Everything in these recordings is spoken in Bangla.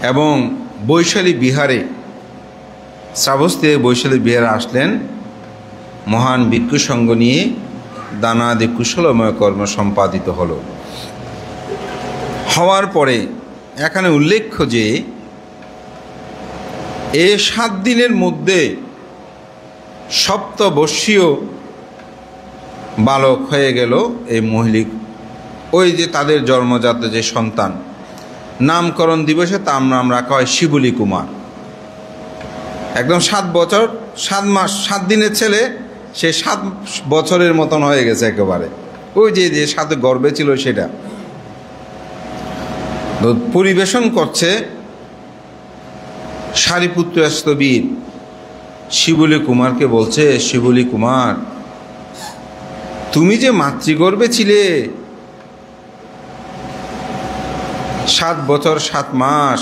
এবং বৈশালী বিহারে শ্রাবস্তি বৈশালী বিহারে আসলেন। মহান ভিক্ষু সঙ্গ নিয়ে দানাদি কুশলময় কর্ম সম্পাদিত হলো। হওয়ার পরে এখানে উল্লেখ্য যে এই 7 দিনের মধ্যে সপ্তবর্ষীয় বালক হয়ে গেল এই মহিলিক, ওই যে তাদের জন্মজাত যে সন্তান, নামকরণ দিবসে তার নাম রাখা হয় শিবলী কুমার। একদম 7 বছর 7 মাস 7 দিনের ছেলে, সে 7 বছরের মতন হয়ে গেছে একেবারে। ওই যে সাথে গর্বে ছিল সেটা পরিবেশন করছে সারিপুত্র স্তবীর। শিবলী কুমারকে বলছে, শিবলী কুমার, তুমি যে মাতৃগর্ভে ছিলে 7 বছর 7 মাস,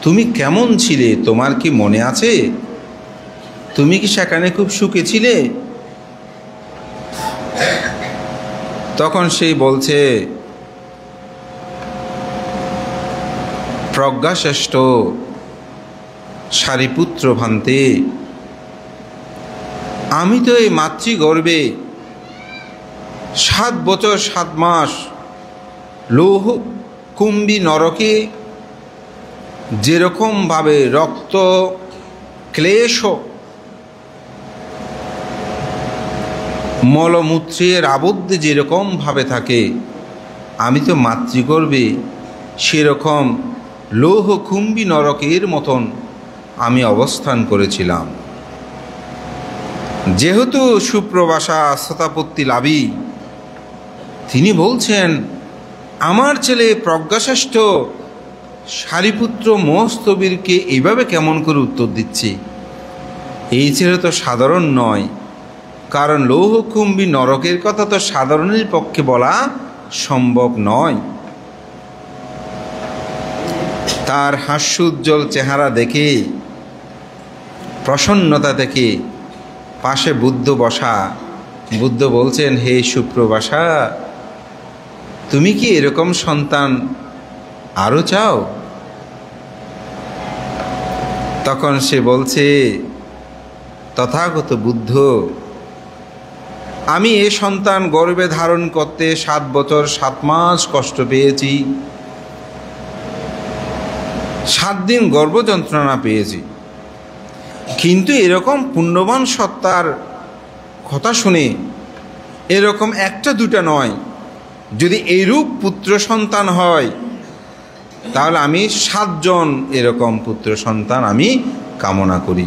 তুমি কেমন ছিলে? তোমার কি মনে আছে? তুমি কি সেখানে খুব সুখে ছিলে? তখন সেই বলছে, প্রজ্ঞাশ্রেষ্ঠ সারিপুত্র ভান্তে, আমি তো এই মাতৃগর্ভে 7 বছর 7 মাস লৌহ কুম্ভী নরকে যেরকমভাবে রক্ত ক্লেশ মলমূত্রের আবদ্ধে যেরকমভাবে থাকে, আমি তো মাতৃগর্ভে সেরকম লৌহ কুম্ভী নরকের মতন আমি অবস্থান করেছিলাম। যেহেতু সুপ্রবাসা শতাপত্তি লাভী, তিনি বলছেন আমার ছেলে প্রজ্ঞাশ্রেষ্ঠ সারিপুত্র মহস্তবীরকে এইভাবে কেমন করে উত্তর দিচ্ছে? এই ছেলে তো সাধারণ নয়, কারণ লৌহকুম্ভী নরকের কথা তো সাধারণের পক্ষে বলা সম্ভব নয়। তার হাস্যোজ্জ্বল চেহারা দেখে, প্রসন্নতা থেকে পাশে বুদ্ধ বসা। বুদ্ধ বলছেন, হে সুপ্রবাসা, তুমি কি এরকম সন্তান আরও চাও? তখন সে বলছে, তথাগত বুদ্ধ, আমি এ সন্তান গর্ভে ধারণ করতে 7 বছর 7 মাস কষ্ট পেয়েছি, 7 দিন গর্ভ যন্ত্রণা পেয়েছি, কিন্তু এরকম পুণ্যবান সত্তার কথা শুনে এরকম একটা দুটা নয়, যদি এইরূপ পুত্র সন্তান হয় তাহলে আমি 7 জন এরকম পুত্র সন্তান আমি কামনা করি।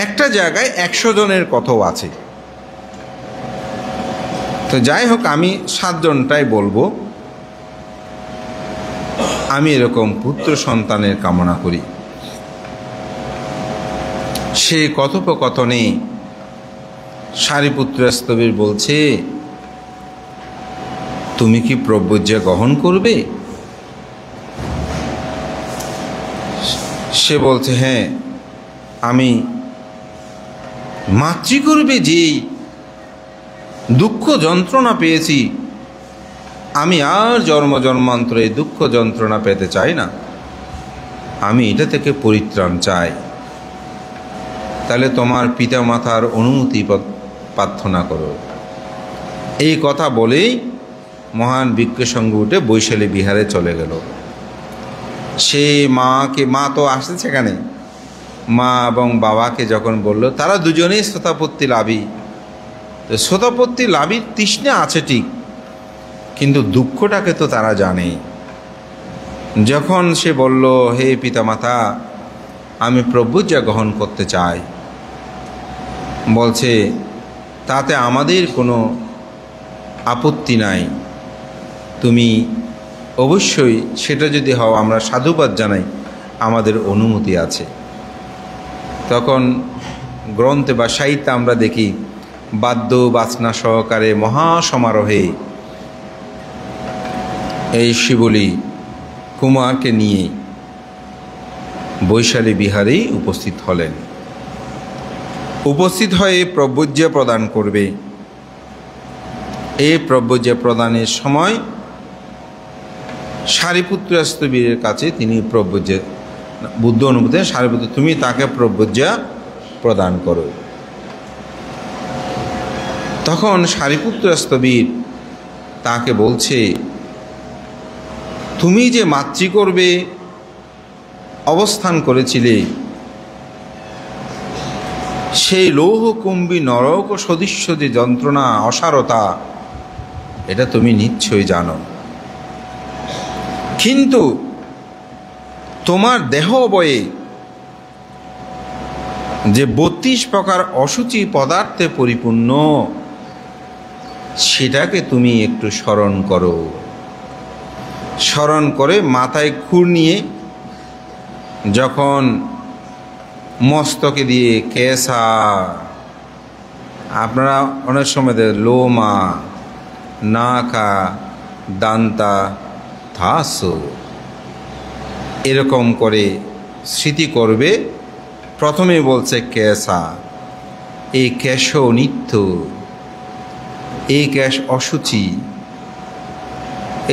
একটা জায়গায় 100 জনের কথাও আছে। তো যাই হোক, আমি 7 জনটাই বলবো, আমি এরকম পুত্র সন্তানের কামনা করি। সেই কথোপকথনে সারিপুত্র স্তবীর বলছে, তুমি কি প্রব্রজ্যা গ্রহণ করবে? সে বলছে, হ্যাঁ, আমি মাতৃগর্ভে যেই দুঃখ যন্ত্রণা পেয়েছি, আমি আর জন্ম জন্মান্তরে দুঃখ যন্ত্রণা পেতে চাই না, আমি এটা থেকে পরিত্রাণ চাই। তাহলে তোমার পিতা মাতার অনুমতি প্রার্থনা করো। এই কথা বলেই মহান ভিক্ষু সঙ্গ উঠে বৈশালী বিহারে চলে গেল। সে মা তো আসছে সেখানে, মা এবং বাবাকে যখন বলল, তারা দুজনেই শতাপত্তি লাভী। তো শতাপত্তি লাভীর তৃষ্ণা আছে ঠিক, কিন্তু দুঃখটাকে তো তারা জানে। যখন সে বলল, হে পিতামাতা, আমি প্রব্রজ্যা গ্রহণ করতে চাই, বলছে তাতে আমাদের কোনো আপত্তি নাই, তুমি অবশ্যই সেটা যদি হও আমরা সাধুবাদ জানাই, আমাদের অনুমতি আছে। তখন গ্রন্থে বা সাহিত্যে আমরা দেখি বাদ্য বাজনা সহকারে মহাসমারোহে এই শিবলী কুমারকে নিয়ে বৈশালী বিহারেই উপস্থিত হলেন। উপস্থিত হয়ে প্রব্রজ্যা প্রদান করবে। এই প্রব্রজ্যা প্রদানের সময় সারিপুত্র স্থবিরের কাছে তিনি প্রব্রজ্যা, বুদ্ধ অনুমতি, সারিপুত্র তুমি তাকে প্রব্রজ্যা প্রদান করো। তখন সারিপুত্র স্থবির তাকে বলছে, তুমি যে মাতৃগর্ভে অবস্থান করেছিলে, সেই লৌহকুম্ভী নরক সদৃশ্য যে যন্ত্রণা, অসারতা, এটা তুমি নিশ্চয়ই জানো। কিন্তু তোমার দেহ বয়ে যে 32 প্রকার অসুচি পদার্থে পরিপূর্ণ, সেটাকে তুমি একটু স্মরণ করো। স্মরণ করে মাথায় খুর নিয়ে যখন মস্তকে দিয়ে কেসা, আপনারা অনেক সময় লোমা, নাকা, দান্তা, থাস, এরকম করে স্মৃতি করবে। প্রথমে বলছে কেসা, এই কেশ নিত্য, এই কেশ অসুচি,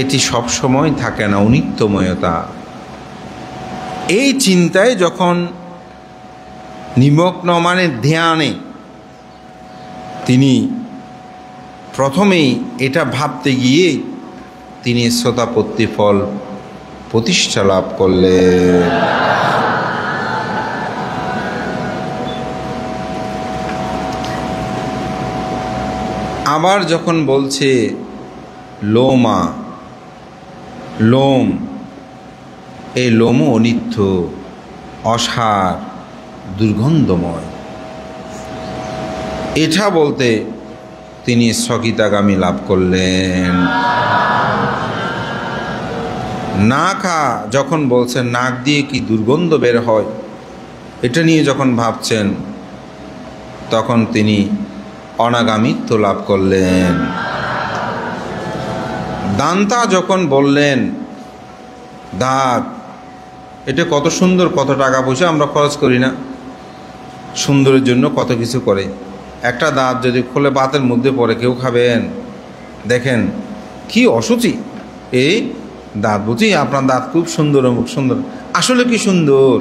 এটি সবসময় থাকে না, অনিত্যময়তা। এই চিন্তায় যখন নিমগ্ন, মানে ধ্যানে, তিনি প্রথমেই এটা ভাবতে গিয়ে তিনি শ্রোতাপত্তি ফল প্রতিষ্ঠা লাভ করলেন। আবার যখন বলছে লোমা, লোম, এই লোমও অনিত্য, অসার, দুর্গন্ধময়, এটা বলতে তিনি স্থগিতাগামী লাভ করলেন। নাকা যখন বলছেন নাক দিয়ে কি দুর্গন্ধ বের হয়, এটা নিয়ে যখন ভাবছেন, তখন তিনি অনাগামিত্ব লাভ করলেন। দান্তা যখন বললেন দাঁত, এটা কত সুন্দর, কত টাকা পয়সা আমরা খরচ করি না, সুন্দরের জন্য কত কিছু করে। একটা দাঁত যদি খুলে ভাতের মধ্যে পড়ে, কেউ খাবেন? দেখেন কি অসুচি এই দাঁত, বুঝি আপনার দাঁত খুব সুন্দর, অমুক সুন্দর, আসলে কি সুন্দর?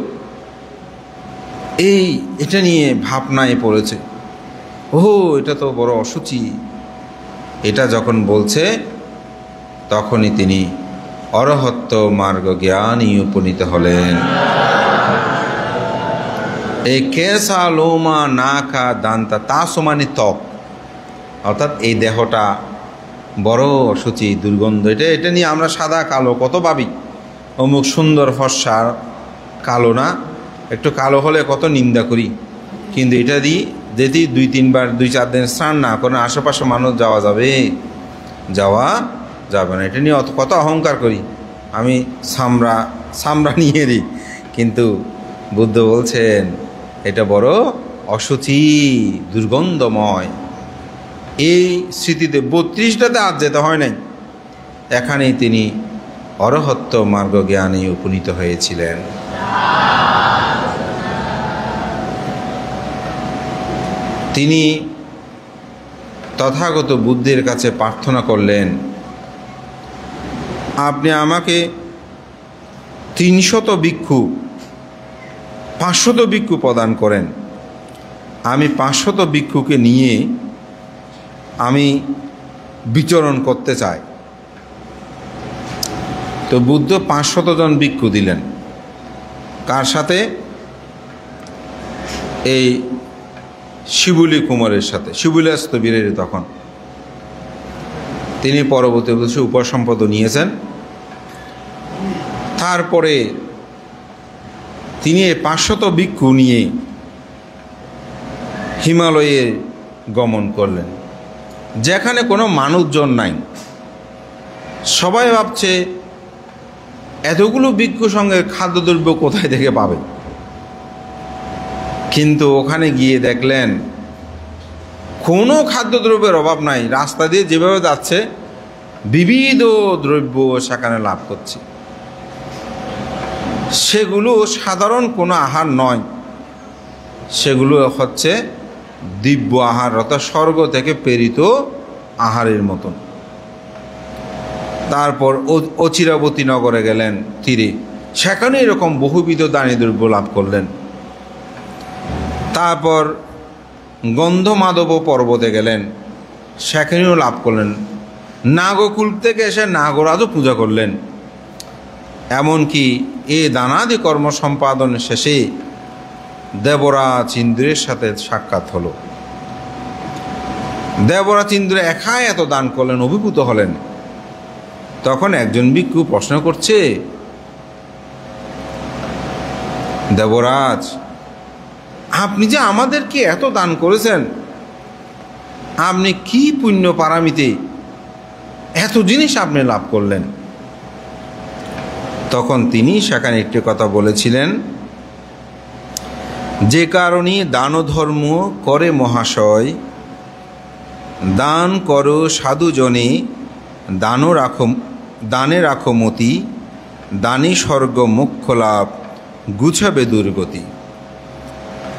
এই এটা নিয়ে ভাবনায় পড়েছে, ও এটা তো বড় অসুচি। এটা যখন বলছে, তখনই তিনি অরহত্ত মার্গ জ্ঞানী উপনীত হলেন। এই কেসা, লোমা, নাকা, দান্তা, তাসো মানে ত্বক, অর্থাৎ এই দেহটা বড় অসুচি, দুর্গন্ধ। এটা নিয়ে আমরা সাদা কালো কত ভাবি, অমুক সুন্দর ফর্সা, কালো না, একটু কালো হলে কত নিন্দা করি। কিন্তু এটা দিয়ে যদি 2-3 বার 2-4 দিন স্নান না করেন, আশেপাশে মানুষ যাওয়া যাবে? যাওয়া যাবে না। এটা নিয়ে কত অহংকার করি, আমি সামরা নিয়ে দিই। কিন্তু বুদ্ধ বলছেন এটা বড় অসুচি, দুর্গন্ধময়। এই স্মৃতিতে 32টাতে আজ যেতে হয় নাই, এখানেই তিনি অরহত্ত মার্গ জ্ঞানে উপনীত হয়েছিলেন। তিনি তথাগত বুদ্ধের কাছে প্রার্থনা করলেন, আপনি আমাকে 300 ভিক্ষু, 500 ভিক্ষু প্রদান করেন। আমি 500 ভিক্ষুকে নিয়ে আমি বিচরণ করতে চাই। তো বুদ্ধ 500 জন ভিক্ষু দিলেন। কার সাথে? এই শিবুলি কুমারের সাথে, শিবুলি স্থবিরের। তখন তিনি পরবর্তী বছর উপসম্পদ নিয়েছেন। তারপরে তিনি 500 ভিক্ষু নিয়ে হিমালয়ে গমন করলেন, যেখানে কোনো মানুষজন নাই। সবাই ভাবছে এতগুলো ভিক্ষু সঙ্গে খাদ্যদ্রব্য কোথায় থেকে পাবে। কিন্তু ওখানে গিয়ে দেখলেন কোনো খাদ্যদ্রব্যের অভাব নাই। রাস্তা দিয়ে যেভাবে যাচ্ছে বিবিধ দ্রব্য সেখানে লাভ করছে। সেগুলো সাধারণ কোনো আহার নয়, সেগুলো হচ্ছে দিব্য আহার, অর্থাৎ স্বর্গ থেকে প্রেরিত আহারের মতন। তারপর অচিরাবতী নগরে গেলেন তীরে, সেখানে এরকম বহুবিধ দানি দ্রব্য লাভ করলেন। তারপর গন্ধমাধব পর্বতে গেলেন, সেখানেও লাভ করলেন। নাগকুল থেকে এসে নাগরাজও পূজা করলেন। এমনকি এই দানাদি কর্ম সম্পাদন শেষে দেবরাজ ইন্দ্রের সাথে সাক্ষাৎ হলো। দেবরাজ ইন্দ্র একাই এত দান করলেন, অভিভূত হলেন। তখন একজন ভিক্ষু প্রশ্ন করছে, দেবরাজ, আপনি যে আমাদেরকে এত দান করেছেন, আপনি কি পুণ্য পারামিতে এত জিনিস আপনি লাভ করলেন? তখন তিনি সেখানে একটি কথা বলেছিলেন, যে কারণে দান ধর্ম করে মহাশয়, দান করো সাধুজনে, দানে রাখো মতি, দানে স্বর্গ মোক্ষ লাভ, গুছাবে দুর্গতি।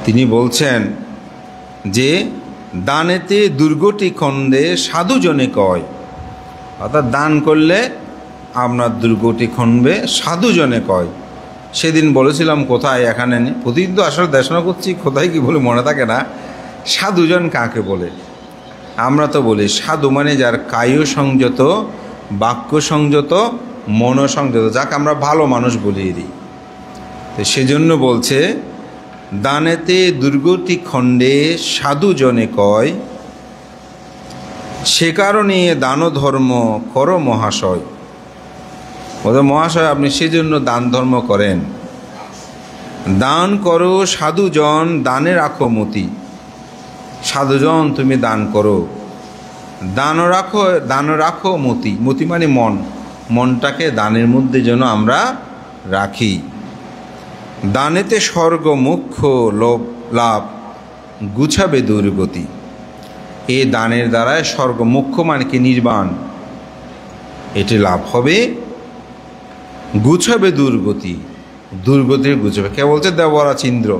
তিনি বলছেন যে দানেতে দুর্গতি খণ্ডে সাধুজনে কয়, অর্থাৎ দান করলে আপনার দুর্গতি খণ্ডবে সাধুজনে কয়। সেদিন বলেছিলাম কোথায়, এখানে প্রতিদিন তো আসলে দেশনা করছি, কোথায় কি বলে মনে থাকে না। সাধুজন কাকে বলে? আমরা তো বলি সাধু মানে যার কায় সংযত, বাক্য সংযত, মন সংযত, যাকে আমরা ভালো মানুষ বলিয়ে দিই। তো সেজন্য বলছে দানেতে দুর্গতি খণ্ডে সাধুজনে কয়, সে কারণে দান ধর্ম করো মহাশয়। বলতে মহাশয়, আপনি সেজন্য দান ধর্ম করেন। দান করো সাধুজন, দানে রাখো মতি। সাধুজন তুমি দান করো, দান রাখো মতি। মতি মানে মন, মনটাকে দানের মধ্যে যেন আমরা রাখি। দানেতে স্বর্গ মোক্ষ লাভ, গুছাবে দুর্গতি। এই দানের দ্বারায় স্বর্গ, মোক্ষ মানে কি নির্বাণ, এটি লাভ হবে। গুছাবে দুর্গতি, দুর্গতির গুছাবে। কে বলছে? দেবরাজ ইন্দ্র।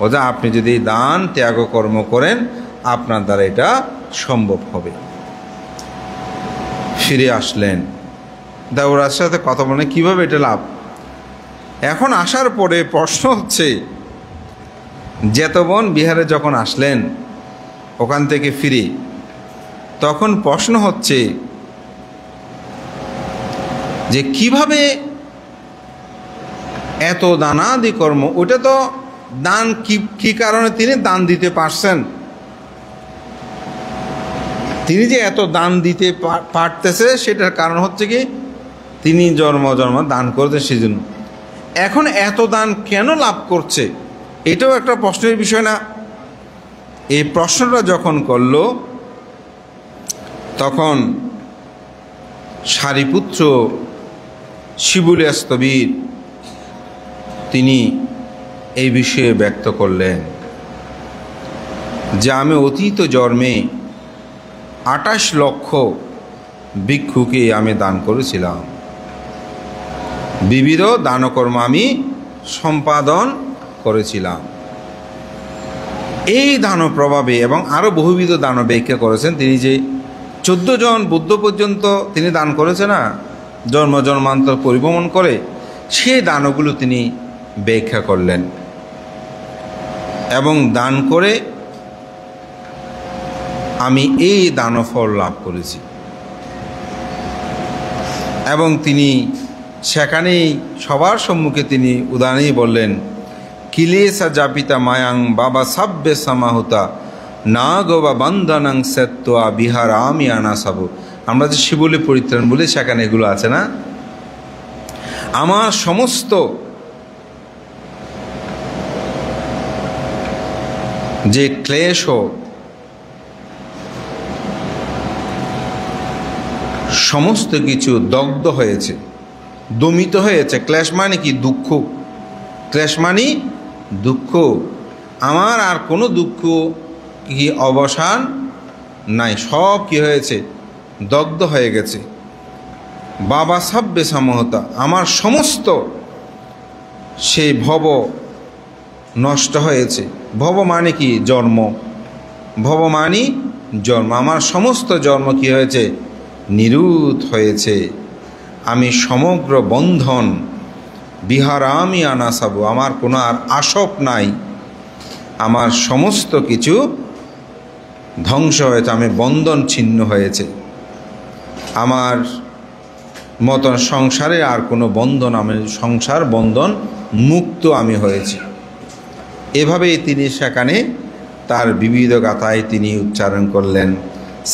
ওটা আপনি যদি দান ত্যাগ কর্ম করেন, আপনার দ্বারা এটা সম্ভব হবে। ফিরে আসলেন, দেবরাজের সাথে কথা বলে কীভাবে এটা লাভ। এখন আসার পরে প্রশ্ন হচ্ছে, জেতবন বিহারে যখন আসলেন ওখান থেকে ফিরে, তখন প্রশ্ন হচ্ছে যে কিভাবে এত দানাদি কর্ম, ওটা তো দান কি কারণে তিনি দান দিতে পারছেন, তিনি যে এত দান দিতে পারতেছে সেটার কারণ হচ্ছে কি তিনি জন্ম দান করতেন সেজন্য। এখন এত দান কেন লাভ করছে, এটাও একটা প্রশ্নের বিষয় না? এই প্রশ্নটা যখন করল, তখন সারিপুত্র শিবুলেস্তবীর তিনি এই বিষয়ে ব্যক্ত করলেন যে আমি অতীত জন্মে 28 লক্ষ ভিক্ষুকে আমি দান করেছিলাম, বিবিধ দানকর্ম আমি সম্পাদন করেছিলাম। এই দান প্রভাবে এবং আরও বহুবিধ দান ব্যাখ্যা করেছেন তিনি, যে 14 জন বুদ্ধ পর্যন্ত তিনি দান করেছে না, জন্মান্তর পরিভ্রমণ করে, সেই দানগুলো তিনি ব্যাখ্যা করলেন এবং দান করে আমি এই দানফল লাভ করেছি। এবং তিনি সেখানেই সবার সম্মুখে তিনি উদাহরণেই বললেন, কিলেসা জাপিতা মায়াং বাবা সাব্বে সামাহুতা না গোবা বান্ধানাং সেত্তোয়া বিহার আমি আনা সাবু। আমরা যে শিবলি পরিত্রাণ বলি, সেখানে এগুলো আছে না। আমার সমস্ত যে ক্লেশ, সমস্ত কিছু দগ্ধ হয়েছে, দমিত হয়েছে। ক্লেশ মানে কি? দুঃখ। ক্লেশ মানে দুঃখ। আমার আর কোনো দুঃখ কি অবসান নাই, সব কি হয়েছে? দগ্ধ হয়ে গেছে। বাবা সাব্বে সামহতা, আমার সমস্ত সেই ভব নষ্ট হয়েছে। ভব মানে কি? জন্ম। ভব মানে জন্ম। আমার সমস্ত জন্ম কি হয়েছে? নিরুত হয়েছে। আমি সমগ্র বন্ধন বিহারামি আনাসাবু, আমার কোনো আর আসব নাই, আমার সমস্ত কিছু ধ্বংস হয়েছে, আমি বন্ধন ছিন্ন হয়েছে, আমার মতন সংসারে আর কোনো বন্ধন, আমি সংসার বন্ধন মুক্ত আমি হয়েছি। এভাবেই তিনি সেখানে তার বিবিধ গাথায় তিনি উচ্চারণ করলেন।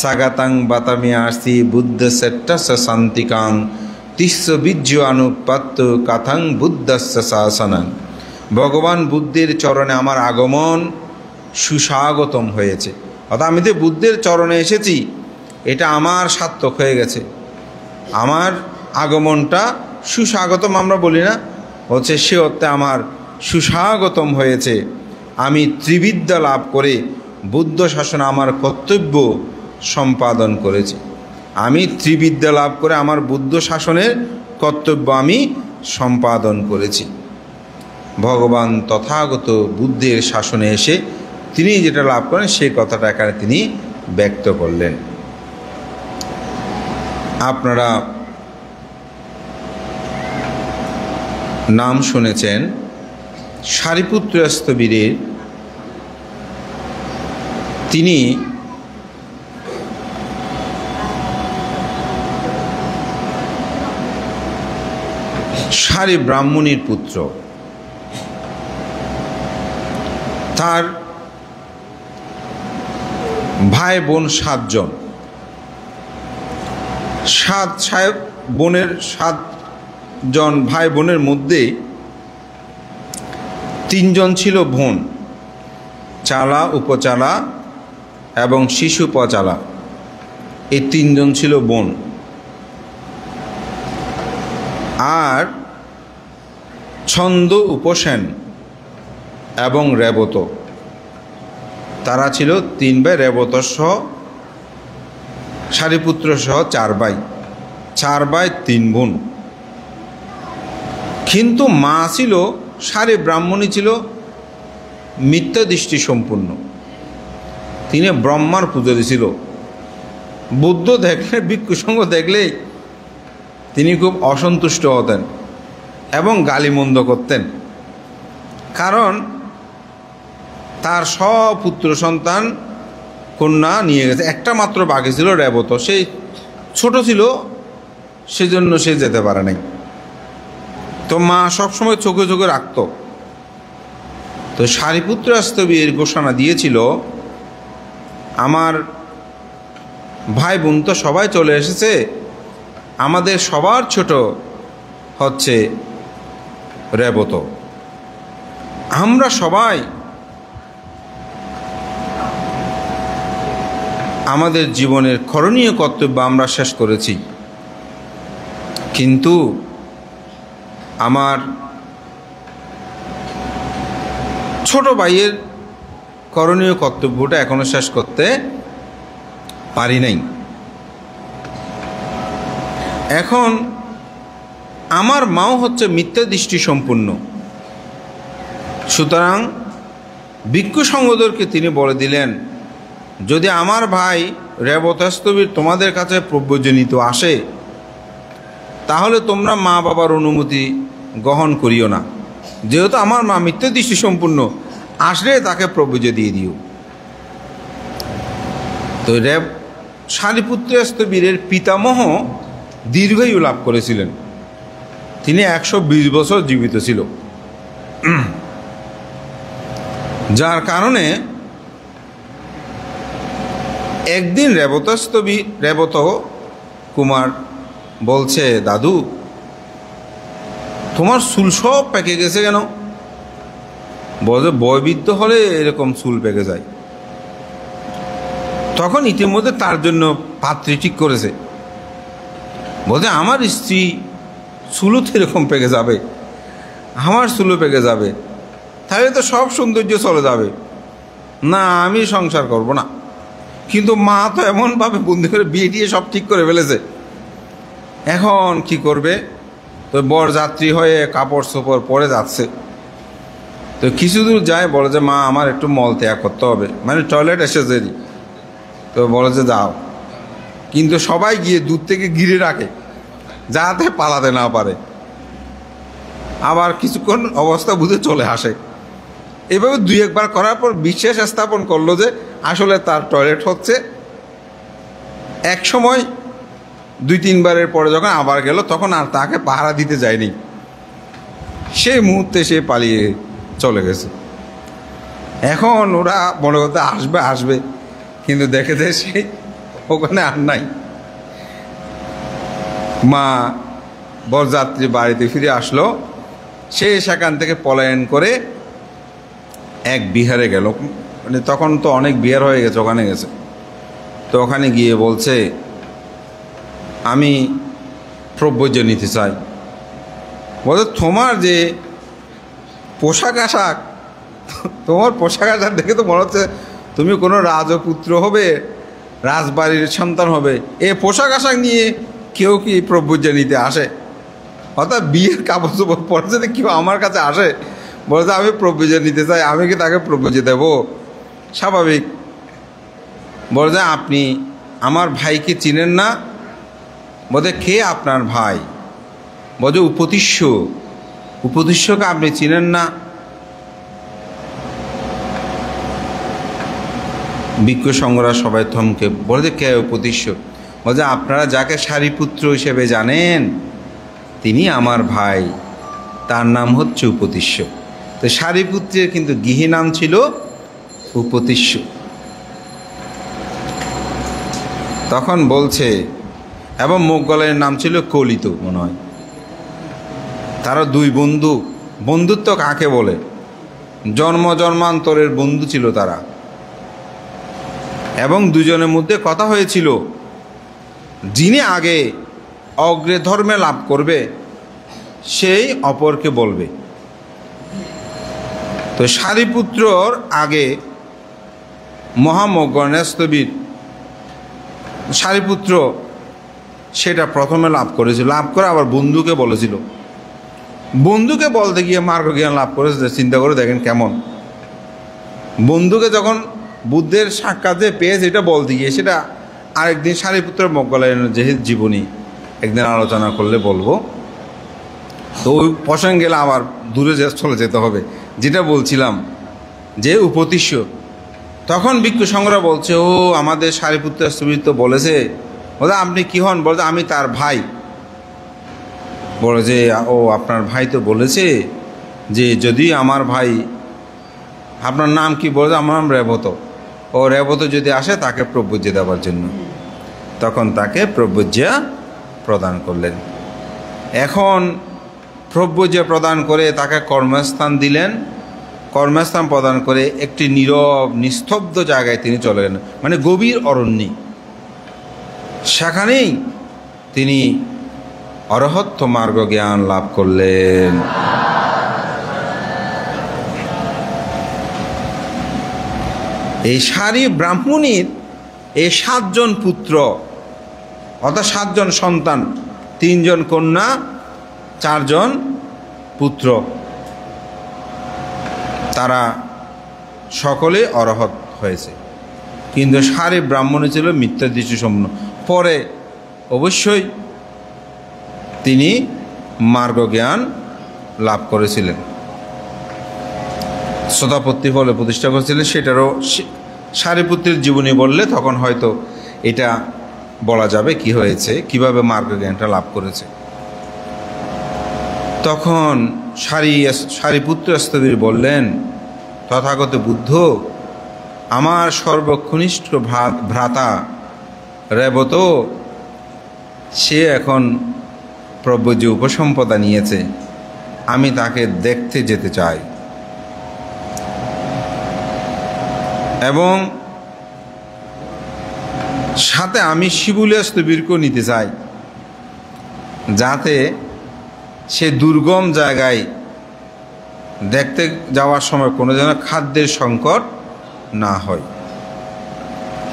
সাগাতাং বাতামি আসি বুদ্ধ সেট্টাস শান্তিকাং তিস্য বীর্য অনুপাত্ত কাথাং বুদ্ধস্য শাসনাং। ভগবান বুদ্ধের চরণে আমার আগমন সুস্বাগতম হয়েছে, অর্থাৎ আমি তো বুদ্ধের চরণে এসেছি, এটা আমার সার্থক হয়ে গেছে, আমার আগমনটা সুস্বাগতম আমরা বলি না, হচ্ছে সে অর্থে আমার সুস্বাগতম হয়েছে। আমি ত্রিবিদ্যা লাভ করে বুদ্ধ শাসন আমার কর্তব্য সম্পাদন করেছি, আমি ত্রিবিদ্যা লাভ করে আমার বুদ্ধ শাসনের কর্তব্য আমি সম্পাদন করেছি। ভগবান তথাগত বুদ্ধের শাসনে এসে তিনি যেটা লাভ করেন সেই কথাটা এখানে তিনি ব্যক্ত করলেন। আপনারা নাম শুনেছেন সারিপুত্র স্থবিরের। তিনি সারি ব্রাহ্মণীর পুত্র। তার ভাই বোন 7 জন। 7 জন ভাই বোনের মধ্যে 3 জন ছিল বোন, চালা, উপচালা এবং শিশু পচালা। এই 3 জন ছিল বোন। আর ছন্দ, উপসেন এবং রেবত, তারা ছিল 3 ভাই। রেবত সহ সারিপুত্র সহ 4 ভাই, 4 ভাই 3 বোন। কিন্তু মা ছিল, সারি ব্রাহ্মণী ছিল মিথ্যা দৃষ্টি সম্পূর্ণ। তিনি ব্রহ্মার পূজারী ছিল। বুদ্ধ দেখলে, ভিক্ষুসঙ্গ দেখলে তিনি খুব অসন্তুষ্ট হতেন এবং গালিমন্দ করতেন। কারণ তার সব পুত্র সন্তান কন্যা নিয়ে গেছে, একটা মাত্র বাকি ছিল রেবত, সেই ছোট ছিল, সেজন্য সে যেতে পারে নাই। তো মা সবসময় চোখে চোখে রাখত। তো সারিপুত্র স্থবির ঘোষণা দিয়েছিল, আমার ভাই বোন তো সবাই চলে এসেছে, আমাদের সবার ছোট হচ্ছে রেবত, আমরা সবাই আমাদের জীবনের করণীয় কর্তব্য আমরা শেষ করেছি, কিন্তু আমার ছোট ভাইয়ের করণীয় কর্তব্যটা এখনো শেষ করতে পারি নাই। এখন আমার মাও হচ্ছে মিথ্যা দৃষ্টি সম্পূর্ণ, সুতরাং ভিক্ষু সঙ্গদেরকে তিনি বলে দিলেন, যদি আমার ভাই রেবতস্থবির তোমাদের কাছে প্রব্রজনিত আসে, তাহলে তোমরা মা বাবার অনুমতি গ্রহণ করিও না, যেহেতু আমার মা মিথ্যা দৃষ্টি সম্পূর্ণ, আসলে তাকে প্রব্রজ দিয়ে দিও। তো সারিপুত্র স্থবিরের পিতামহ দীর্ঘায়ু লাভ করেছিলেন, তিনি 120 বছর জীবিত ছিল, যার কারণে একদিন রেবত কুমার বলছে, দাদু তোমার চুল সব পেকে গেছে কেন? বলে, বয়বৃদ্ধ হলে এরকম চুল পেকে যায়। তখন ইতিমধ্যে তার জন্য পাত্রী ঠিক করেছে। বলছে, আমার স্ত্রী চুলও তো এরকম পেকে যাবে, আমার চুলও পেকে যাবে, তাহলে তো সব সৌন্দর্য চলে যাবে, না আমি সংসার করব না। কিন্তু মা তো এমনভাবে বন্দি করে বিয়ে দিয়ে সব ঠিক করে ফেলেছে, এখন কি করবে? তো বরযাত্রী হয়ে কাপড় চোপড় পরে যাচ্ছে। তো কিছু দূর যায়, বলে যে মা আমার একটু মল ত্যাগ করতে হবে, মানে টয়লেট এসে দেরি। তো বলে যে যাও, কিন্তু সবাই গিয়ে দূর থেকে ঘিরে রাখে যাতে পালাতে না পারে। আবার কিছুক্ষণ অবস্থা বুঝে চলে আসে। এভাবে 2-1 বার করার পর বিশ্বাস স্থাপন করলো যে আসলে তার টয়লেট হচ্ছে। এক সময় 2-3 বারের পরে যখন আবার গেল তখন আর তাকে পাহারা দিতে যায়নি, সেই মুহূর্তে সে পালিয়ে চলে গেছে। এখন ওরা মনে করতে আসবে আসবে, কিন্তু দেখে যে সে ওখানে আর নাই। মা বরযাত্রী বাড়িতে ফিরে আসলো। সে সেখান থেকে পলায়ন করে এক বিহারে গেল। মানে তখন তো অনেক বিহার হয়ে গেছে, ওখানে গেছে। তো ওখানে গিয়ে বলছে আমি প্রব্রজ নিতে চাই। বলছে তোমার যে পোশাক আশাক, তোমার পোশাক আশাক দেখে তো মনে হচ্ছে তুমি কোনো রাজপুত্র হবে, রাজবাড়ির সন্তান হবে। এ পোশাক আশাক নিয়ে কেউ কি প্রব্রজ নিতে আসে? অর্থাৎ বিয়ের কাপড় চোপড় পরে যদি কেউ আমার কাছে আসে, বলছে আমি প্রব্রজ নিতে চাই, আমি কি তাকে প্রব্রজ দেব? স্বাভাবিক। বলছে আপনি আমার ভাইকে চিনেন না? বলছে কে আপনার ভাই? বলছে উপতিষ্য। উপতিষ্যকে আপনি চিনেন না? বিজ্ঞ সংগ্রহ সবাই থমকে বলছে কে উপতিষ্য? বলছে আপনারা যাকে সারিপুত্র হিসেবে জানেন তিনি আমার ভাই, তার নাম হচ্ছে উপতিষ্য। তো সারিপুত্রের কিন্তু গৃহী নাম ছিল উপতিষ্য। তখন বলছে, এবং মোগলের নাম ছিল কলিত মনে হয়। তারা 2 বন্ধু। বন্ধুত্ব কাকে বলে? জন্ম জন্মান্তরের বন্ধু ছিল তারা। এবং দুজনের মধ্যে কথা হয়েছিল যিনি আগে অগ্রে ধর্মে লাভ করবে সেই অপরকে বলবে। তো সারিপুত্রর আগে মহামগ্নেস্তবীর সারিপুত্র সেটা প্রথমে লাভ করেছিল। লাভ করে আবার বন্ধুকে বলেছিল। বন্ধুকে বলতে গিয়ে মার্গ জ্ঞান লাভ করেছে। চিন্তা করে দেখেন কেমন। বন্ধুকে যখন বুদ্ধের সাক্ষাৎ পেয়েছে এটা বলতে গিয়ে, সেটা আরেকদিন সারিপুত্র মোগলের যে জীবনী একদিন আলোচনা করলে বলবো। তো ওই প্রসঙ্গে গেলে আবার দূরে চলে যেতে হবে। যেটা বলছিলাম যে উপতিষ্য, তখন ভিক্ষু সংগ্রহ বলছে ও আমাদের সারিপুত্র তো বলেছে। বলে আপনি কি হন? বলছে আমি তার ভাই। বলে যে ও আপনার ভাই তো বলেছে যে যদি আমার ভাই, আপনার নাম কি? বলে আমার নাম রেবত। ও রেবত যদি আসে তাকে প্রব্রজ্য দেওয়ার জন্য। তখন তাকে প্রব্রজ্য প্রদান করলেন। এখন প্রব্রজ্য প্রদান করে তাকে কর্মস্থান দিলেন। কর্মস্থান প্রদান করে একটি নীরব নিস্তব্ধ জায়গায় তিনি চলে গেলেন, মানে গভীর অরণ্যে। সেখানেই তিনি অরহত্ব মার্গ জ্ঞান লাভ করলেন। এই সারি ব্রাহ্মণীর এই 7 জন পুত্র, অর্থাৎ 7 জন সন্তান, 3 জন কন্যা, 4 জন পুত্র, তারা সকলে অরহত হয়েছে। কিন্তু সারি ব্রাহ্মণী ছিল মিথ্যা দৃষ্টিসম্পন্ন। পরে অবশ্যই তিনি মার্গ জ্ঞান লাভ করেছিলেন, শতাপত্তি ফলে প্রতিষ্ঠা করেছিলেন। সেটারও সারিপুত্রের জীবনী বললে তখন হয়তো এটা বলা যাবে কি হয়েছে, কিভাবে মার্গ জ্ঞানটা লাভ করেছে। তখন সারিপুত্র স্থবির বললেন, তথাগত বুদ্ধ, আমার সর্বকনিষ্ঠ ভ্রাতা রেবত সে এখন প্রব্রজ উপসম্পদা নিয়েছে, আমি তাকে দেখতে যেতে চাই এবং সাথে আমি শিবুলিয়া স্থবিরকেও নিতে চাই, যাতে সে দুর্গম জায়গায় দেখতে যাওয়ার সময় কোনো যেন খাদ্যের সংকট না হয়।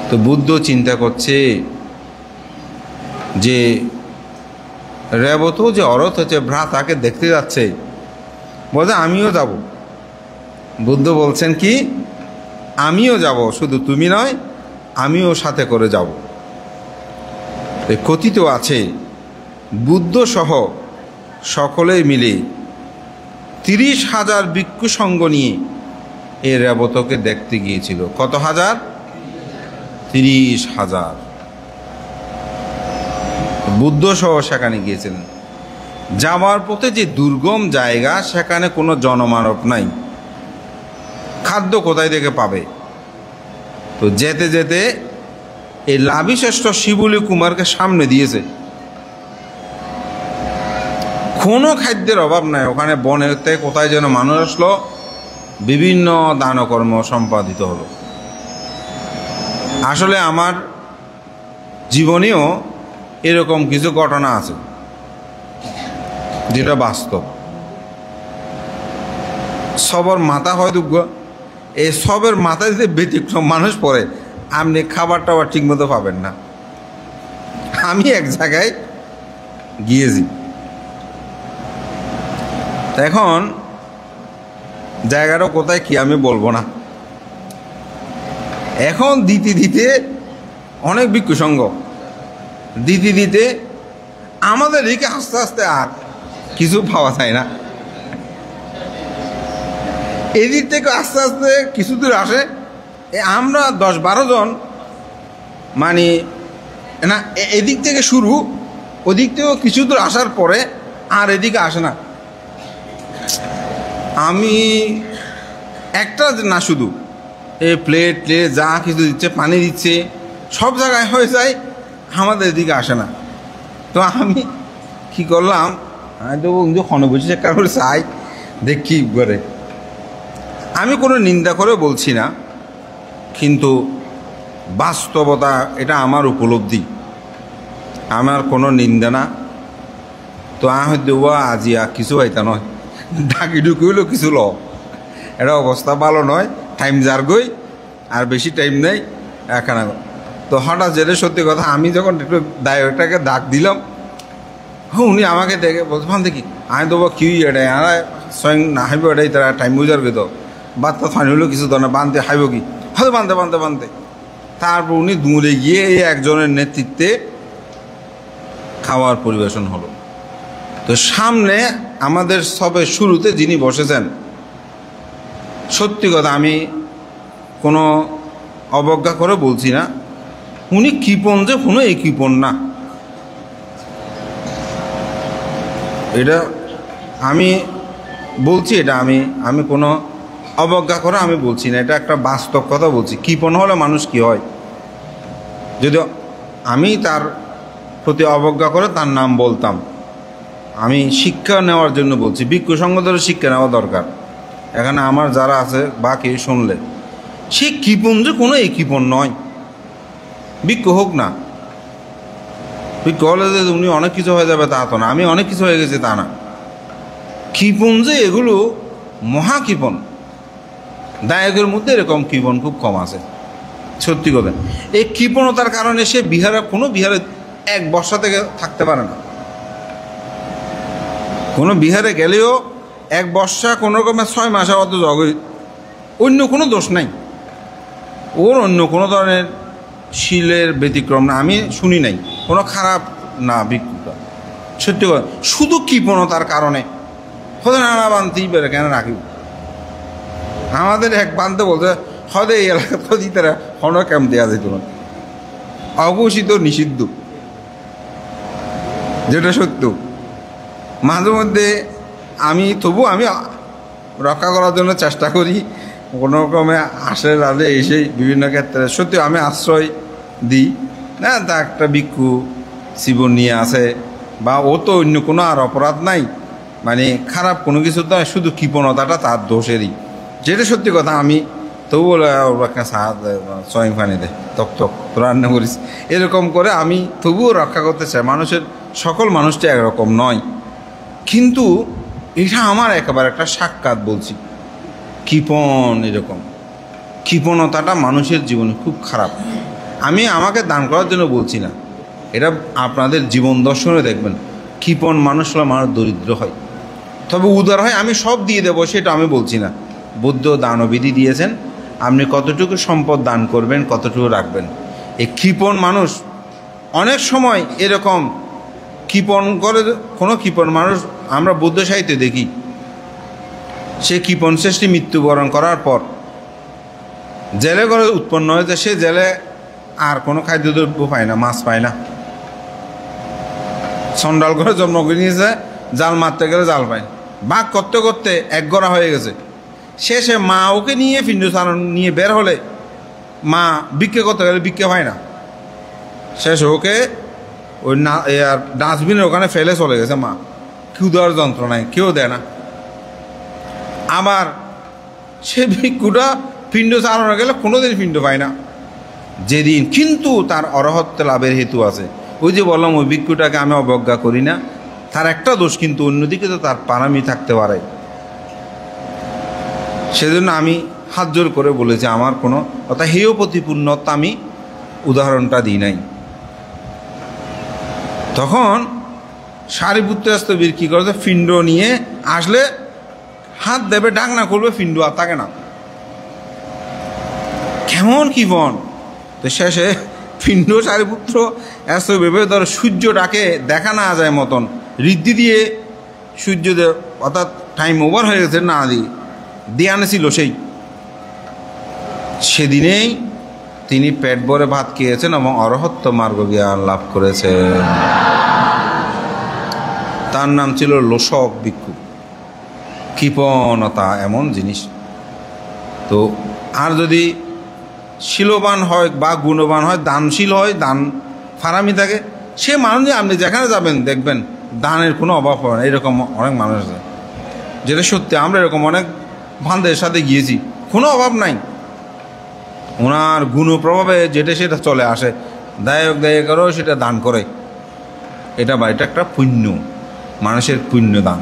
তো বুদ্ধ চিন্তা করছে যে রেবত যে অরথ হচ্ছে ভ্রাতাকে দেখতে যাচ্ছে, বলছে আমিও যাব। বুদ্ধ বলছেন কি, আমিও যাব, শুধু তুমি নয় আমিও সাথে করে যাব। কথিত আছে বুদ্ধ সহ সকলে মিলে 30,000 ভিক্ষু সঙ্গ নিয়ে এই রেবতকে দেখতে গিয়েছিল। কত হাজার? 30,000 বুদ্ধ সহ সেখানে গিয়েছিলেন। যাওয়ার পথে যে দুর্গম জায়গা, সেখানে কোনো জনমানব নাই, খাদ্য কোথায় থেকে পাবে? তো যেতে যেতে এই লাভিশ্রেষ্ঠ শিবুলি কুমারকে সামনে দিয়েছে। কোনো খাদ্যের অভাব নাই ওখানে। বনেতে কোথায় যেন মানুষ আসলো, বিভিন্ন দানকর্ম সম্পাদিত হলো। আসলে আমার জীবনেও এরকম কিছু ঘটনা আছে যেটা বাস্তব। সবার মাথা হয় দুঃখ, এই সবের মাথায় যদি ব্যতিক্রম মানুষ পড়ে, আপনি খাবার টাবার ঠিক মতো পাবেন না। আমি এক জায়গায় গিয়েছি, এখন জায়গাটা কোথায় কি আমি বলবো না। এখন দিতে দিতে অনেক ভিক্ষু সঙ্গ দিতে দিতে আমাদের এদিকে আস্তে আস্তে আর কিছু পাওয়া যায় না। এদিক থেকে আস্তে আস্তে কিছু দূর আসে, আমরা 10-12 জন, মানে না এদিক থেকে শুরু, ওদিক থেকেও কিছু দূর আসার পরে আর এদিকে আসে না। আমি একটা না, শুধু এই প্লেট যা কিছু দিচ্ছে, পানি দিচ্ছে, সব জায়গায় হয়ে যায়, আমাদের এদিকে আসে না। তো আমি কি করলাম, আমি তো ক্ষণে বুঝি চেক করে চাই দেখি করে। আমি কোনো নিন্দা করে বলছি না, কিন্তু বাস্তবতা এটা আমার উপলব্ধি, আমার কোনো নিন্দা না। তো হয়তো আজি কিছু হইতা নয়, ডাকি ঢুকি হইলেও কিছু ল, এটা অবস্থা ভালো নয়। টাইম যার গই আর বেশি টাইম নেই এখানে। তো হঠাৎ যেটা সত্যি কথা, আমি যখন একটু ড্রাইভারটাকে ডাক দিলাম, উনি আমাকে দেখে বলতে পান দেখি আমি দেবো কি এটাই আর স্বয়ং না হাইব এটাই তারা টাইম বুঝার গেত বাচ্চা ফানি হলেও কিছু ধরনের বাঁধতে হাইব কি হয়তো বাঁধতে তারপর উনি দূরে গিয়ে এই একজনের নেতৃত্বে খাওয়ার পরিবেশন হলো। তো সামনে আমাদের সবের শুরুতে যিনি বসেছেন, সত্যি কথা আমি কোনো অবজ্ঞা করে বলছি না, উনি কৃপণ যে কোনো এই কৃপণ না, এটা আমি বলছি, এটা আমি কোনো অবজ্ঞা করে আমি বলছি না, এটা একটা বাস্তব কথা বলছি। কৃপণ হলে মানুষ কি হয়, যদি আমি তার প্রতি অবজ্ঞা করে তার নাম বলতাম, আমি শিক্ষা নেওয়ার জন্য বলছি। ভিক্ষু সঙ্গদেরও শিক্ষা নেওয়া দরকার। এখানে আমার যারা আছে বা কেউ শুনলে, সে কৃপণ যে কোনো এই কৃপণ নয়, ভিক্ষু হোক না, ভিক্ষু হলে যে উনি অনেক কিছু হয়ে যাবে তা তো না, আমি অনেক কিছু হয়ে গেছি তা না। কৃপণ যে এগুলো মহা কৃপণ, দায়কের মধ্যে এরকম কৃপণ খুব কম আছে, সত্যি কথা। এই কৃপণতার কারণে সে কোনো বিহারে 1 বর্ষা থেকে থাকতে পারে না। কোনো বিহারে গেলেও 1 বর্ষা, কোনো রকমের 6 মাসের অত জগে, অন্য কোনো দোষ নাই ওর, অন্য কোনো ধরনের শিলের ব্যতিক্রম না, আমি শুনি নাই, কোনো খারাপ না ভিক্ষুটা, সত্যি কথা। শুধু কৃপণতার কারণে হতে নানা বানতেই বেড়ে কেন রাখি। আমাদের এক বানতে বলতে হদে এই এলাকা তো দিতে হন ক্যাম্প দেওয়া যেত না, অঘোষিত নিষিদ্ধ, যেটা সত্য। মাঝে মধ্যে তবু আমি রক্ষা করার জন্য চেষ্টা করি, কোনো রকমে আসে রাধে এসে বিভিন্ন ক্ষেত্রে সত্যি আমি আশ্রয় দিই না। তা একটা ভিক্ষু জীবন নিয়ে আসে, বা ও তো অন্য কোনো আর অপরাধ নাই, মানে খারাপ কোনো কিছু তো, শুধু কৃপণতাটা তার দোষেরই, যেটা সত্যি কথা। আমি তবু একটা সয়ং ফানি দেয় তক তো রান্না করিস, এরকম করে আমি তবুও রক্ষা করতে চাই। সকল মানুষটা একরকম নয়, কিন্তু এটা আমার একেবারে একটা সাক্ষাৎ বলছি। কৃপণ, এরকম কৃপণতাটা মানুষের জীবনে খুব খারাপ। আমি আমাকে দান করার জন্য বলছি না, এটা আপনাদের জীবন দর্শনে দেখবেন। কৃপণ মানুষ হলে মানুষ দরিদ্র হয়, তবে উদার হয়। আমি সব দিয়ে দেবো সেটা আমি বলছি না। বুদ্ধ দানবিধি দিয়েছেন, আপনি কতটুকু সম্পদ দান করবেন, কতটুকু রাখবেন। এই কৃপণ মানুষ অনেক সময় এরকম কৃপণ করে, কোনো কৃপণ মানুষ আমরা বৌদ্ধ সাহিত্যে দেখি, সে কৃপণ শ্রেষ্ঠী মৃত্যুবরণ করার পর জেলে করে উৎপন্ন হয়েছে, সে জেলে আর কোনো খাদ্যদ্রব্য পায় না, মাছ পায় না। চন্ডাল করে জন্ম করে নিয়েছে, জাল মারতে গেলে জাল পায়, বাঘ করতে করতে একগড়া হয়ে গেছে। শেষে মা ওকে নিয়ে পিণ্ডচারণ নিয়ে বের হলে মা ভিক্ষে করতে গেলে ভিক্ষে পায় না, শেষে ওকে ওই ডাস্টবিনের ওখানে ফেলে চলে গেছে মা, ক্ষুধার যন্ত্রণায়, কেউ দেয় না। আবার সে ভিক্ষুটা পিণ্ড চালানো গেলে কোনোদিন পিণ্ড পায় না। যেদিন কিন্তু তার অরহত্ব লাভের হেতু আছে, ওই যে বললাম ওই ভিক্ষুটাকে আমি অবজ্ঞা করি না, তার একটা দোষ, কিন্তু অন্যদিকে তো তার পারামি থাকতে পারে। সেজন্য আমি হাত জোর করে বলেছি, আমার কোনো অর্থাৎ হেয় প্রতিপূর্ণতা আমি উদাহরণটা দিই নাই। তখন সারিপুত্র স্তবীর কী করছে, পিণ্ড নিয়ে আসলে হাত দেবে, ডাকনা করবে, পিণ্ড আর থাকে না, কেমন কৃপণ। তো শেষে পিণ্ড সারিপুত্র এত ভেবে ধর সূর্যটাকে দেখা না যায় মতন ঋদ্ধি দিয়ে সূর্য, অর্থাৎ টাইম ওভার হয়ে গেছে, না দিয়ে আনেছিল, সেদিনেই তিনি পেট ভরে ভাত খেয়েছেন এবং অরহত্ব মার্গ জ্ঞান লাভ করেছেন। তার নাম ছিল লোসক ভিক্ষু। কৃপণতা এমন জিনিস। তো আর যদি শিলবান হয় বা গুণবান হয়, দানশীল হয়, দান ফারামি থাকে, সে মানুষ আপনি যেখানে যাবেন দেখবেন দানের কোনো অভাব হবে না। এরকম অনেক মানুষ আছে, যেটা সত্যি। আমরা এরকম অনেক ভান্দের সাথে গিয়েছি, কোনো অভাব নাই, ওনার গুণ প্রভাবে যেটা সেটা চলে আসে, দায়ক দায়িকারও সেটা দান করে। এটা একটা পুণ্য, মানুষের পুণ্য দান।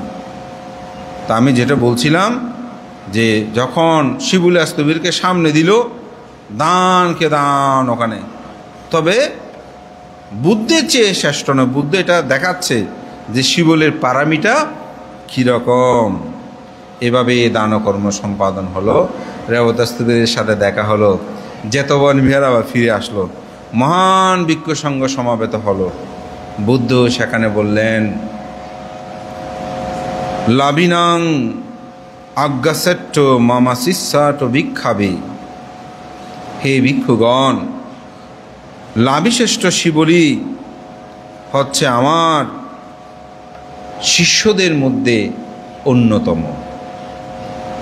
তা আমি যেটা বলছিলাম যে যখন শিবুল স্তবীরকে সামনে দিল, দানকে দান ওখানে, তবে বুদ্ধের চেয়ে শ্রেষ্ঠ নয়। বুদ্ধ এটা দেখাচ্ছে যে শিবলের পারামিটা কীরকম। এভাবে দানকর্ম সম্পাদন হলো। রেবত স্তবীরের সাথে দেখা হলো, জেতবন বিহার আবার ফিরে আসলো, মহান ভিক্ষু সংঘ সমাবেত হলো। বুদ্ধ সেখানে বললেন, লাভিনাং আজ্ঞাসেট্ট মামা শিষ্যাট ভিক্ষাবে। হে ভিক্ষুগণ, লাভিশ্রেষ্ঠ শিবলি হচ্ছে আমার শিষ্যদের মধ্যে অন্যতম।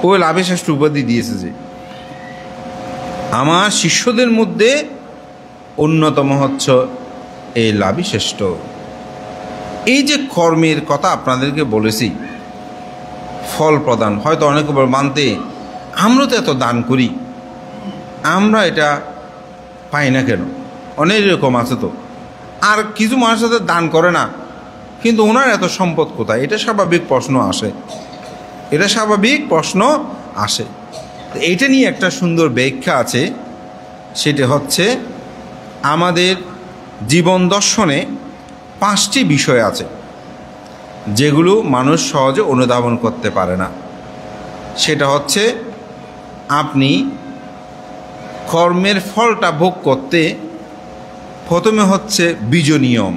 ওই লাভিশ্রেষ্ঠ উপাধি দিয়েছে যে আমার শিষ্যদের মধ্যে অন্যতম হচ্ছে এই লাভিশ্রেষ্ঠ। এই যে কর্মের কথা আপনাদেরকে বলেছি, ফল প্রদান, হয়তো অনেকে মানতে আমরা তো এত দান করি, আমরা এটা পাই না কেন? অনেক রকম আছে তো। আর কিছু মানুষ সাথে দান করে না, কিন্তু ওনার এত সম্পদ কোথায়? এটা স্বাভাবিক প্রশ্ন আসে, এটা স্বাভাবিক প্রশ্ন আসে। এটা নিয়ে একটা সুন্দর ব্যাখ্যা আছে, সেটা হচ্ছে আমাদের জীবন দর্শনে 5টি বিষয় আছে যেগুলো মানুষ সহজে অনুধাবন করতে পারে না। সেটা হচ্ছে আপনি কর্মের ফলটা ভোগ করতে প্রথমে হচ্ছে বীজ নিয়ম।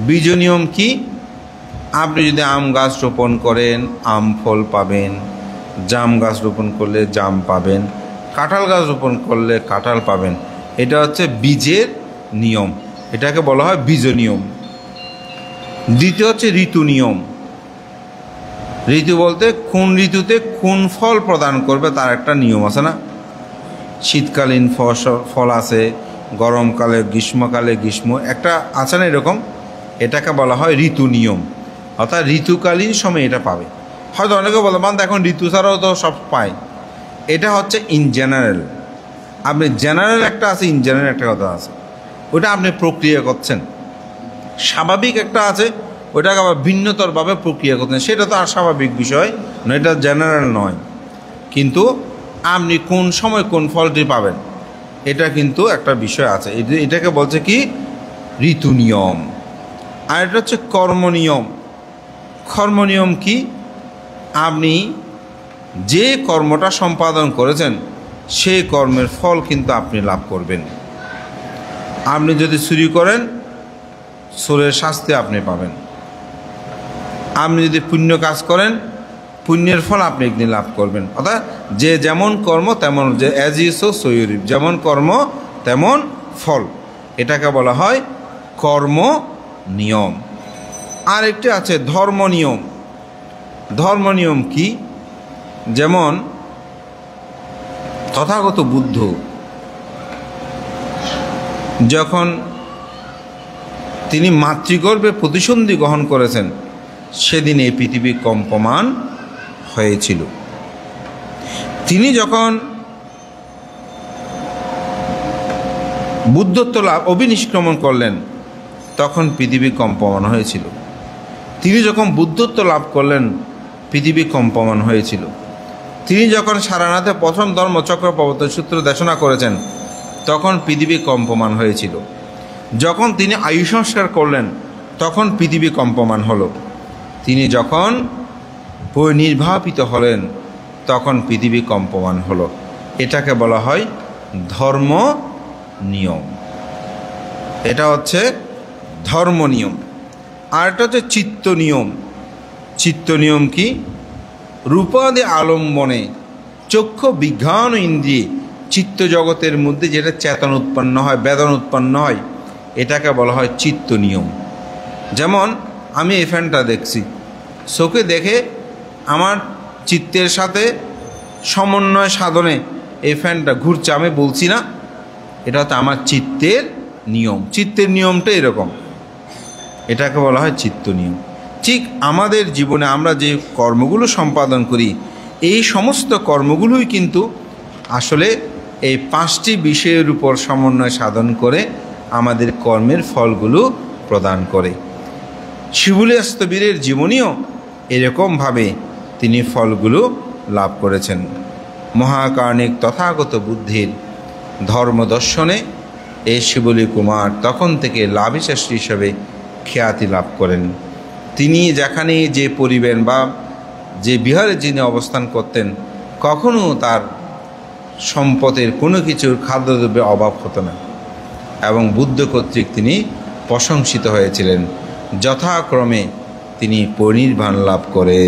বীজ নিয়ম কি? আপনি যদি আম গাছ রোপণ করেন আম ফল পাবেন, জাম গাছ রোপণ করলে জাম পাবেন, কাঁঠাল গাছ রোপণ করলে কাঁঠাল পাবেন। এটা হচ্ছে বীজের নিয়ম, এটাকে বলা হয় বীজ নিয়ম। দ্বিতীয় হচ্ছে ঋতু নিয়ম। ঋতু বলতে কোন ঋতুতে কোন ফল প্রদান করবে তার একটা নিয়ম আছে না? শীতকালীন ফল আছে, গরমকালে গ্রীষ্মকালে গ্রীষ্ম একটা আছে না, এরকম। এটাকে বলা হয় ঋতু নিয়ম, অর্থাৎ ঋতুকালীন সময় এটা পাবে। হয়তো অনেকে বলে মান এখন ঋতু ছাড়াও তো সব পায়। এটা হচ্ছে ইন জেনারেল। আপনি জেনারেল একটা আছে, ইন জেনারেল একটা কথা আছে, ওটা আপনি প্রক্রিয়া করছেন। স্বাভাবিক একটা আছে, ওটাকে আবার ভিন্নতরভাবে প্রক্রিয়া করছেন, সেটা তো আর স্বাভাবিক বিষয় না, এটা জেনারেল নয়। কিন্তু আপনি কোন সময় কোন ফলটি পাবেন এটা কিন্তু একটা বিষয় আছে। এটাকে বলছে কি ঋতু নিয়ম। আর এটা হচ্ছে কর্ম নিয়ম। কর্ম নিয়ম কি? আপনি যে কর্মটা সম্পাদন করেছেন সেই কর্মের ফল কিন্তু আপনি লাভ করবেন। আপনি যদি চুরি করেন, চোরের শাস্তি আপনি পাবেন। আপনি যদি পুণ্য কাজ করেন, পুণ্যের ফল আপনি একদিন লাভ করবেন। অর্থাৎ যে যেমন কর্ম তেমন, যে as you sow so you reap, যেমন কর্ম তেমন ফল, এটাকে বলা হয় কর্ম নিয়ম। আর একটি আছে ধর্ম নিয়ম। ধর্ম নিয়ম কি? যেমন তথাগত বুদ্ধ যখন তিনি মাতৃগর্ভে প্রতিসন্ধি গ্রহণ করেছেন, সেদিন এই পৃথিবী কম্পমান হয়েছিল। তিনি যখন বুদ্ধত্ব লাভ অভিনিষ্ক্রমণ করলেন, তখন পৃথিবী কম্পমান হয়েছিল। তিনি যখন বুদ্ধত্ব লাভ করলেন, পৃথিবী কম্পমান হয়েছিল। তিনি যখন সারানাথে প্রথম ধর্মচক্র প্রবর্তন সূত্র দেশনা করেছেন, তখন পৃথিবী কম্পমান হয়েছিল। যখন তিনি আয়ু সংস্কার করলেন, তখন পৃথিবী কম্পমান হলো। তিনি যখন পরিনির্বাপিত হলেন, তখন পৃথিবী কম্পমান হলো। এটাকে বলা হয় ধর্ম নিয়ম। এটা হচ্ছে ধর্ম নিয়ম। আর এটা হচ্ছে চিত্ত নিয়ম। চিত্ত নিয়ম কি? রূপাদি আলম্বনে চক্ষু বিজ্ঞান ইন্দ্রিয়ে চিত্ত জগতের মধ্যে যেটা চেতন উৎপন্ন হয়, বেদনা উৎপন্ন হয়, এটাকে বলা হয় চিত্ত নিয়ম। যেমন আমি এই ফ্যানটা দেখছি, চোখে দেখে আমার চিত্তের সাথে সমন্বয় সাধনে এই ফ্যানটা ঘুরছে, আমি বলছি না, এটা হচ্ছে আমার চিত্তের নিয়ম। চিত্তের নিয়মটা এরকম, এটাকে বলা হয় চিত্ত নিয়ম। ঠিক আমাদের জীবনে আমরা যে কর্মগুলো সম্পাদন করি, এই সমস্ত কর্মগুলোই কিন্তু আসলে এই 5টি বিষয়ের উপর সমন্বয় সাধন করে আমাদের কর্মের ফলগুলো প্রদান করে। শিবুলি স্তবীরের জীবনীও এরকমভাবে তিনি ফলগুলো লাভ করেছেন। মহাকার্ণিক তথাগত বুদ্ধের ধর্মদর্শনে এই শিবুলি কুমার তখন থেকে লাভিশাস্ত্রী হিসাবে খ্যাতি লাভ করেন। তিনি যেখানে যে পরিবেন বা যে বিহারে যিনি অবস্থান করতেন, কখনো তার সম্পদের কোনো কিছুর খাদ্যদ্রব্যের অভাব হতো না, এবং বুদ্ধ কর্তৃক তিনি প্রশংসিত হয়েছিলেন। যথাক্রমে তিনি পরিনির্বাণ লাভ করে